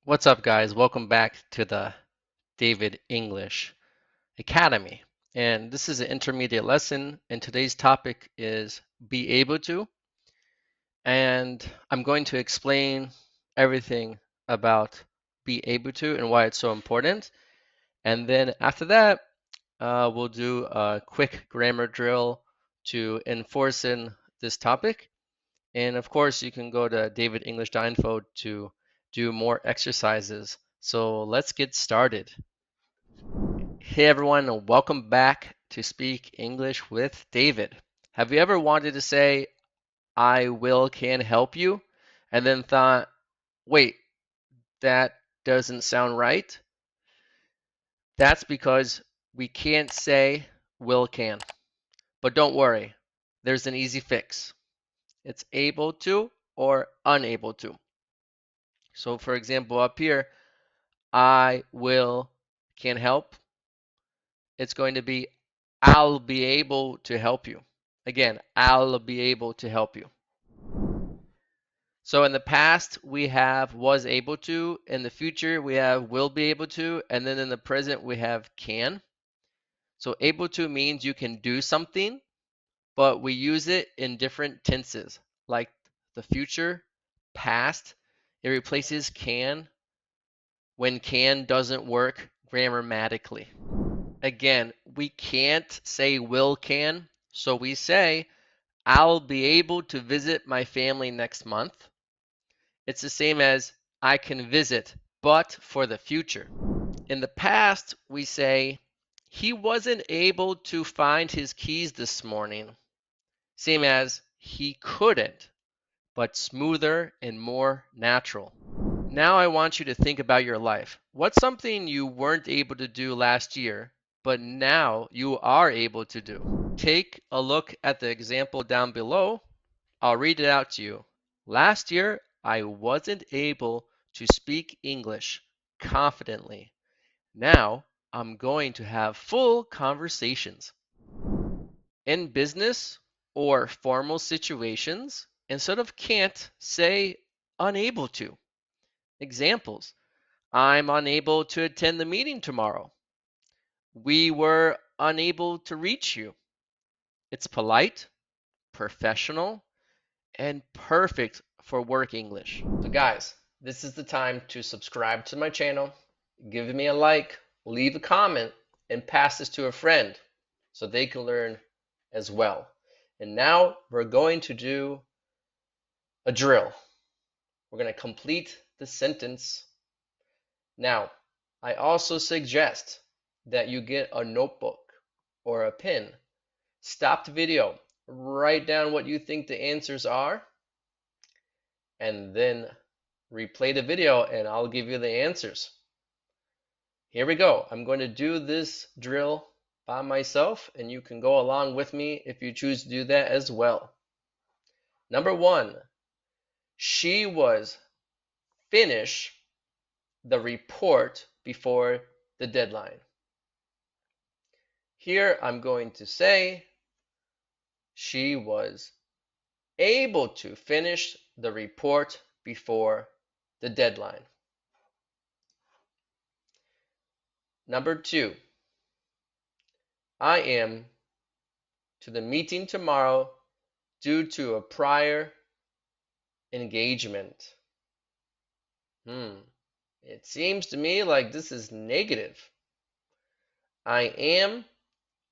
What's up, guys? Welcome back to the David English Academy. And this is an intermediate lesson, and today's topic is be able to. And I'm going to explain everything about be able to and why it's so important. And then after that, we'll do a quick grammar drill to enforce in this topic. And of course, you can go to davidenglish.info to do more exercises. So let's get started. Hey everyone, and welcome back to Speak English with David. Have you ever wanted to say, I will can help you, and then thought, wait, that doesn't sound right? That's because we can't say will can. But don't worry, there's an easy fix. It's able to or unable to. So for example, up here, I will can help. It's going to be I'll be able to help you. Again, I'll be able to help you. So in the past, we have was able to. In the future, we have will be able to. And then in the present, we have can. So able to means you can do something, but we use it in different tenses, like the future, past. It replaces can when can doesn't work grammatically. Again, we can't say will can, so we say I'll be able to visit my family next month. It's the same as I can visit, but for the future. In the past, we say he wasn't able to find his keys this morning. Same as he couldn't, but smoother and more natural. Now I want you to think about your life. What's something you weren't able to do last year, but now you are able to do? Take a look at the example down below. I'll read it out to you. Last year, I wasn't able to speak English confidently. Now, I'm going to have full conversations. In business or formal situations, instead of can't, say unable to. Examples: I'm unable to attend the meeting tomorrow. We were unable to reach you. It's polite, professional, and perfect for work English. So guys, this is the time to subscribe to my channel, give me a like, leave a comment, and pass this to a friend so they can learn as well. And now we're going to do a drill. We're going to complete the sentence. Now, I also suggest that you get a notebook or a pen. Stop the video, write down what you think the answers are, and then replay the video and I'll give you the answers. Here we go. I'm going to do this drill by myself and you can go along with me if you choose to do that as well. Number one, she was finish the report before the deadline. Here I'm going to say she was able to finish the report before the deadline. Number two, I am to the meeting tomorrow due to a prior engagement. It seems to me like this is negative. I am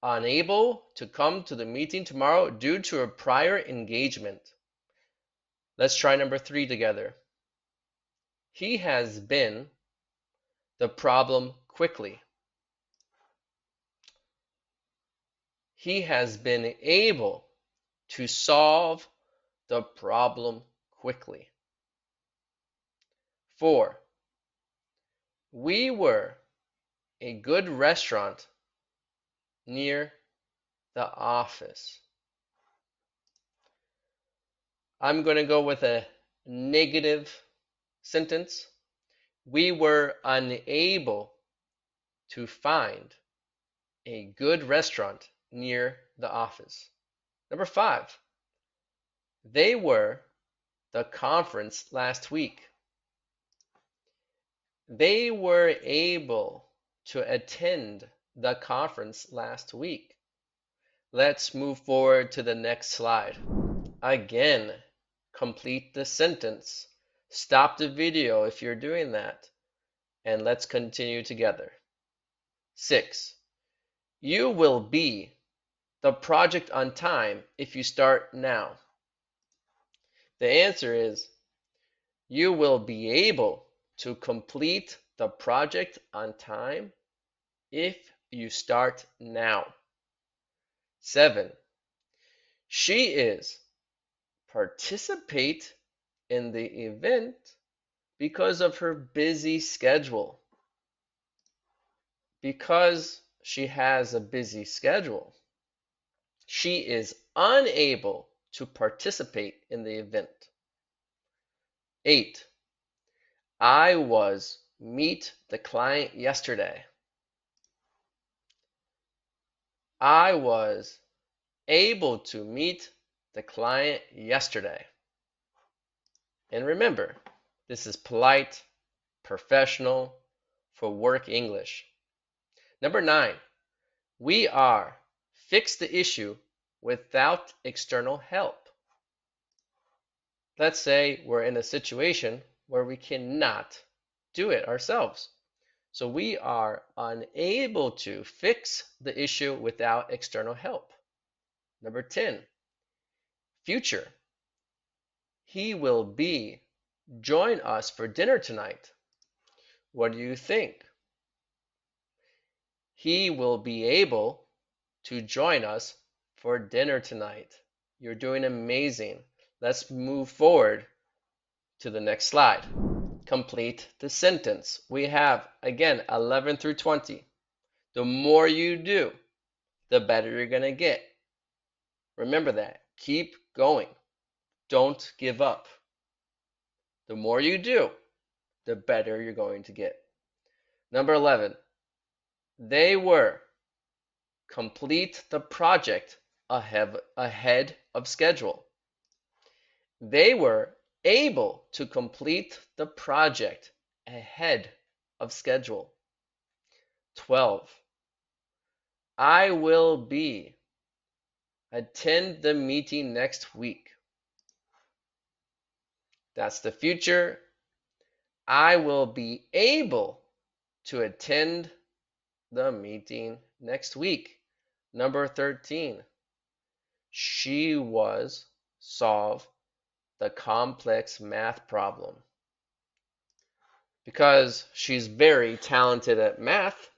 unable to come to the meeting tomorrow due to a prior engagement. Let's try number three together. He has been the problem quickly. He has been able to solve the problem quickly. 4. We were a good restaurant near the office. I'm going to go with a negative sentence. We were unable to find a good restaurant near the office. Number 5. They were the conference last week. They were able to attend the conference last week. Let's move forward to the next slide. Again, complete the sentence. Stop the video if you're doing that. And let's continue together. 6. You will be the project on time if you start now. The answer is you will be able to complete the project on time if you start now. 7. She is participate in the event because of her busy schedule. Because she has a busy schedule, she is unable to participate in the event. 8. I was meet the client yesterday. I was able to meet the client yesterday. And remember, this is polite, professional, for work English. Number 9, we are fix the issue without external help. Let's say we're in a situation where we cannot do it ourselves. So we are unable to fix the issue without external help. Number 10, future. He will be join us for dinner tonight. What do you think? He will be able to join us for dinner tonight. You're doing amazing. Let's move forward to the next slide. Complete the sentence. We have, again, 11 through 20. The more you do, the better you're going to get. Remember that. Keep going. Don't give up. The more you do, the better you're going to get. Number 11. They were complete the project ahead of schedule. They were able to complete the project ahead of schedule. 12. I will be attend the meeting next week. That's the future. I will be able to attend the meeting next week. Number 13. She was solve the complex math problem. Because she's very talented at math,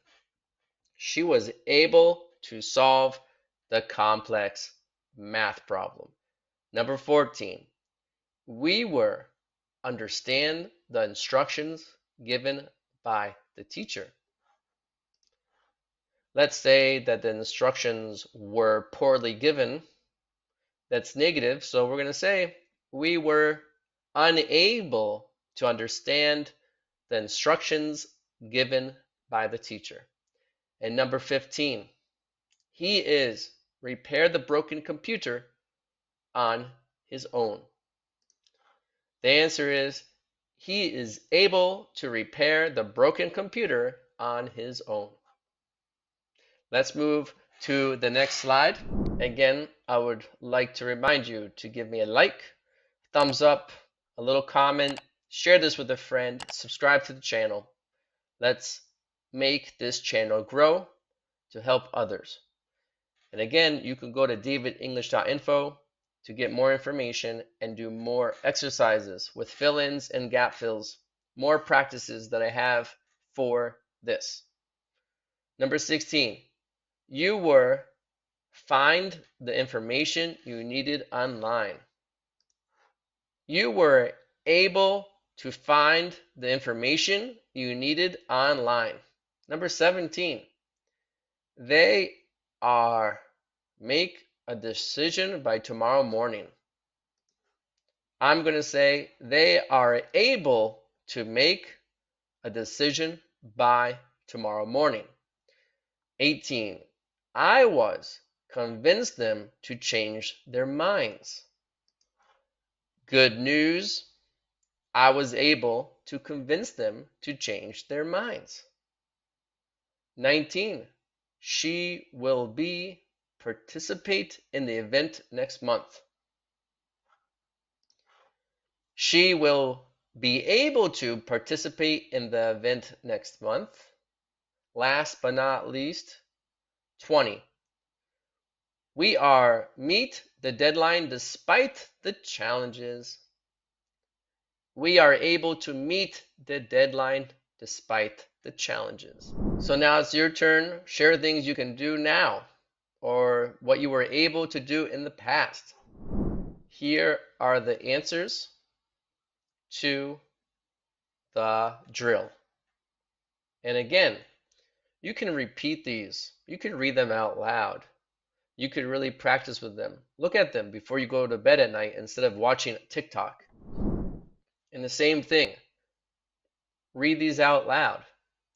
she was able to solve the complex math problem. Number 14. We were understand the instructions given by the teacher. Let's say that the instructions were poorly given. That's negative, so we're going to say we were unable to understand the instructions given by the teacher. And number 15, he is repair the broken computer on his own. The answer is he is able to repair the broken computer on his own. Let's move to the next slide. Again, I would like to remind you to give me a like, thumbs up, a little comment, share this with a friend, subscribe to the channel. Let's make this channel grow to help others. And again, you can go to davidenglish.info to get more information and do more exercises with fill-ins and gap fills, more practices that I have for this. Number 16, you were find the information you needed online. You were able to find the information you needed online. Number 17, they are make a decision by tomorrow morning. I'm going to say they are able to make a decision by tomorrow morning. 18, I was convinced them to change their minds. Good news, I was able to convince them to change their minds. 19. She will participate in the event next month. She will be able to participate in the event next month. Last but not least, 20. We are meet the deadline despite the challenges. We are able to meet the deadline despite the challenges. So now it's your turn. Share things you can do now or what you were able to do in the past. Here are the answers to the drill. And again, you can repeat these. You can read them out loud. You could really practice with them. Look at them before you go to bed at night instead of watching TikTok. And the same thing, read these out loud.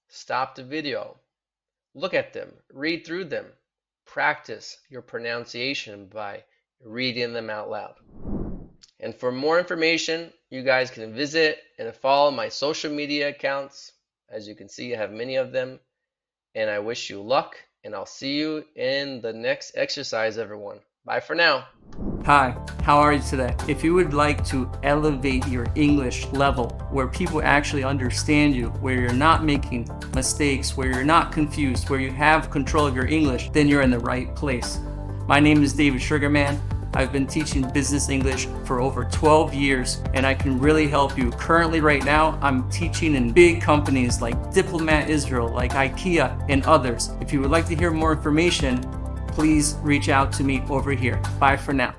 Stop the video. Look at them. Read through them. Practice your pronunciation by reading them out loud. And for more information, you guys can visit and follow my social media accounts. As you can see, I have many of them. And I wish you luck, and I'll see you in the next exercise, everyone. Bye for now. Hi, how are you today? If you would like to elevate your English level, where people actually understand you, where you're not making mistakes, where you're not confused, where you have control of your English, then you're in the right place. My name is David Sugarman. I've been teaching business English for over 12 years, and I can really help you. Currently, right now, I'm teaching in big companies like Diplomat Israel, like IKEA, and others. If you would like to hear more information, please reach out to me over here. Bye for now.